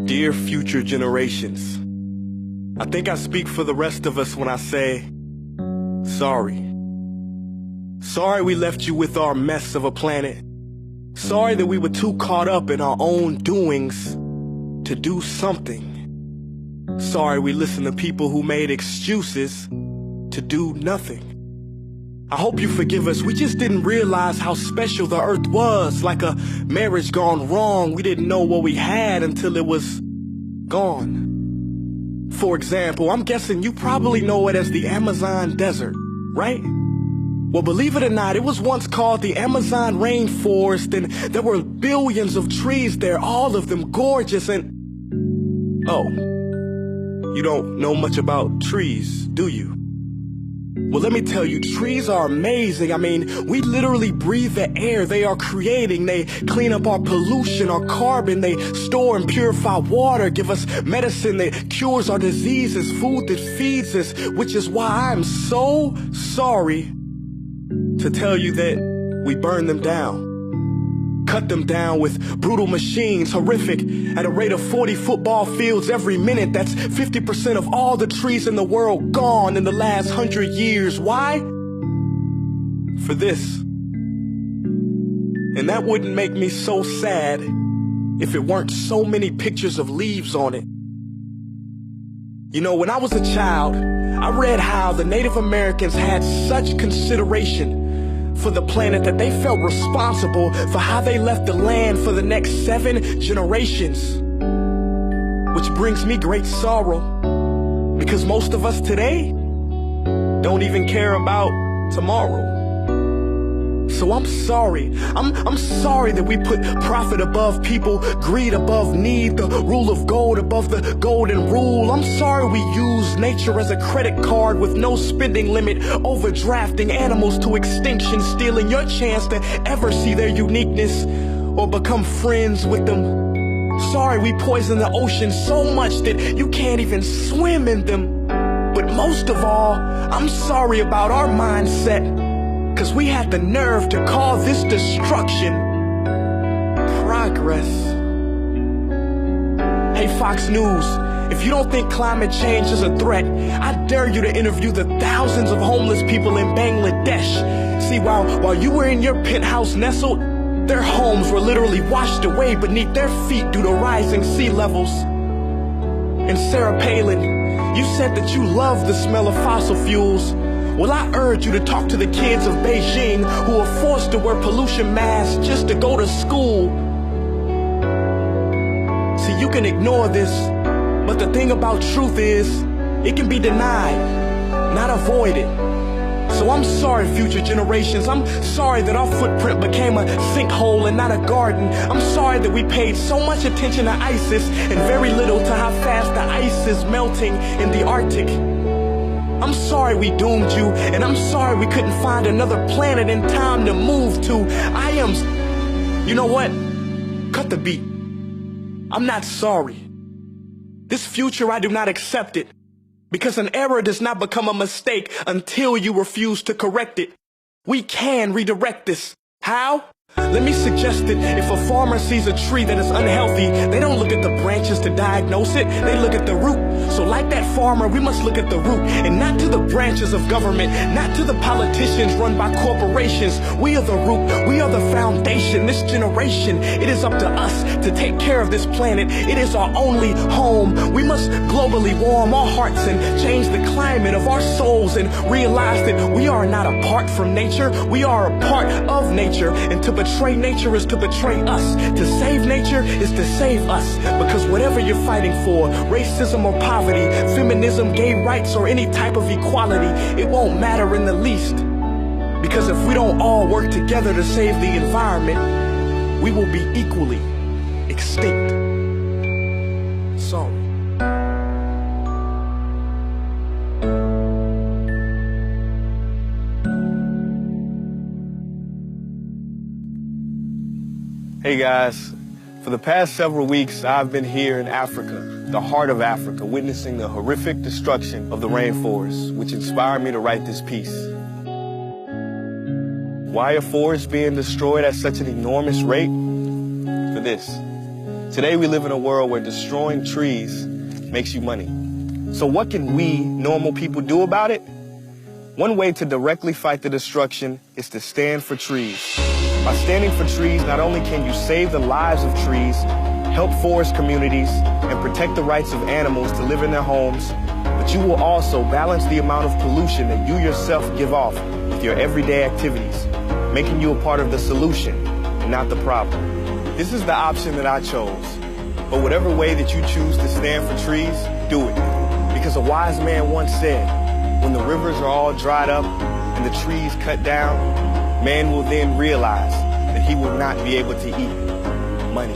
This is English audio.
Dear future generations, I think I speak for the rest of us when I say, sorry. Sorry we left you with our mess of a planet. Sorry that we were too caught up in our own doings to do something. Sorry we listened to people who made excuses to do nothing. I hope you forgive us. We just didn't realize how special the earth was. Like a marriage gone wrong, we didn't know what we had until it was gone. For example, I'm guessing you probably know it as the Amazon desert, right? Well, believe it or not, it was once called the Amazon rainforest, and there were billions of trees there, all of them gorgeous. And oh, you don't know much about trees, do you? Well, let me tell you, trees are amazing. I mean, we literally breathe the air they are creating. They clean up our pollution, our carbon. They store and purify water, give us medicine that cures our diseases, food that feeds us, which is why I'm so sorry to tell you that we burn them down. Cut them down with brutal machines, horrific, at a rate of 40 football fields every minute. That's 50% of all the trees in the world gone in the last 100 years. Why? For this. And that wouldn't make me so sad if it weren't so many pictures of leaves on it. You know, when I was a child, I read how the Native Americans had such consideration for the planet that they felt responsible for how they left the land for the next 7 generations. Which brings me great sorrow, because most of us today don't even care about tomorrow. So I'm sorry. I'm sorry that we put profit above people, greed above need, the rule of gold above the golden rule. I'm sorry we use nature as a credit card with no spending limit, overdrafting animals to extinction, stealing your chance to ever see their uniqueness or become friends with them. Sorry we poison the ocean so much that you can't even swim in them. But most of all, I'm sorry about our mindset, 'cause we had the nerve to call this destruction progress. Hey Fox News, if you don't think climate change is a threat, I dare you to interview the thousands of homeless people in Bangladesh. See, while you were in your penthouse nestled, their homes were literally washed away beneath their feet due to rising sea levels. And Sarah Palin, you said that you love the smell of fossil fuels. Well, I urge you to talk to the kids of Beijing who are forced to wear pollution masks just to go to school. See, you can ignore this, but the thing about truth is, it can be denied, not avoided. So I'm sorry, future generations. I'm sorry that our footprint became a sinkhole and not a garden. I'm sorry that we paid so much attention to ISIS and very little to how fast the ice is melting in the Arctic. I'm sorry we doomed you, and I'm sorry we couldn't find another planet in time to move to. You know what? Cut the beat. I'm not sorry. This future, I do not accept it, because an error does not become a mistake until you refuse to correct it. We can redirect this. How? Let me suggest that if a farmer sees a tree that is unhealthy, they don't look at the branches to diagnose it, they look at the root. So like that farmer, we must look at the root, and not to the branches of government, not to the politicians run by corporations. We are the root, we are the foundation. This generation, it is up to us to take care of this planet. It is our only home. We must globally warm our hearts and change the climate of our souls and realize that we are not apart from nature, we are a part of nature. And to betray nature is to betray us. To save nature is to save us. Because whatever you're fighting for, racism or poverty, feminism, gay rights, or any type of equality, it won't matter in the least. Because if we don't all work together to save the environment, we will be equally extinct. Sorry. Hey guys, for the past several weeks, I've been here in Africa, the heart of Africa, witnessing the horrific destruction of the rainforest, which inspired me to write this piece. Why are forests being destroyed at such an enormous rate? For this. Today we live in a world where destroying trees makes you money. So what can we, normal people, do about it? One way to directly fight the destruction is to stand for trees. By standing for trees, not only can you save the lives of trees, help forest communities, and protect the rights of animals to live in their homes, but you will also balance the amount of pollution that you yourself give off with your everyday activities, making you a part of the solution and not the problem. This is the option that I chose. But whatever way that you choose to stand for trees, do it. Because a wise man once said, when the rivers are all dried up and the trees cut down, man will then realize that he will not be able to eat money.